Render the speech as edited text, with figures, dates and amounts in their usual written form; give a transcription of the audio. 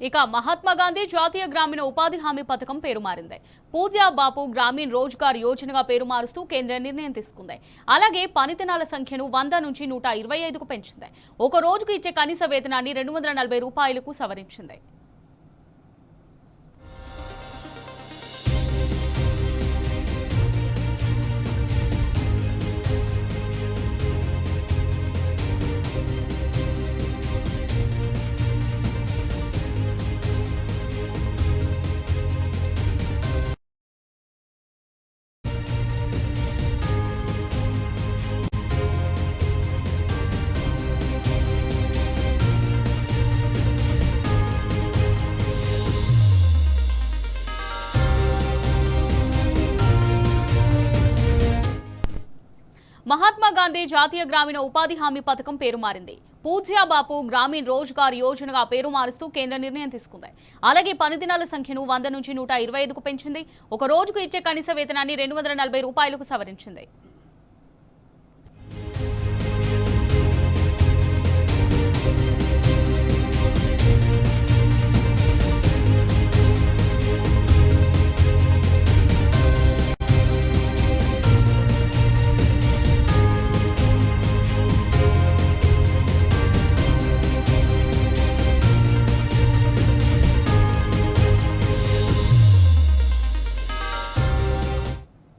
ఇక మహాత్మా గాంధీ జాతీయ గ్రామీణ ఉపాధి హామీ పథకం పేరు మారింది. పూజ్య బాపు గ్రామీణ రోజ్గార్ యోజనగా పేరు మారుస్తూ కేంద్రం నిర్ణయం తీసుకుంది. అలాగే పని దినాల సంఖ్యను 100 నుంచి 125కు పెంచింది. ఒక రోజుకు ఇచ్చే కనీస వేతనాన్ని 240 రూపాయలకు సవరించింది. మహాత్మా గాంధీ జాతీయ గ్రామీణ ఉపాధి హామీ పథకం పేరు మారింది. పూజ్య బాపు గ్రామీణ రోజ్గార్ యోజనగా పేరు మారుస్తూ కేంద్రం నిర్ణయం తీసుకుంది. అలాగే పని దినాల సంఖ్యను 100 నుంచి 125కు పెంచింది. ఒక రోజుకు ఇచ్చే కనీస వేతనాన్ని 240 రూపాయలకు సవరించింది.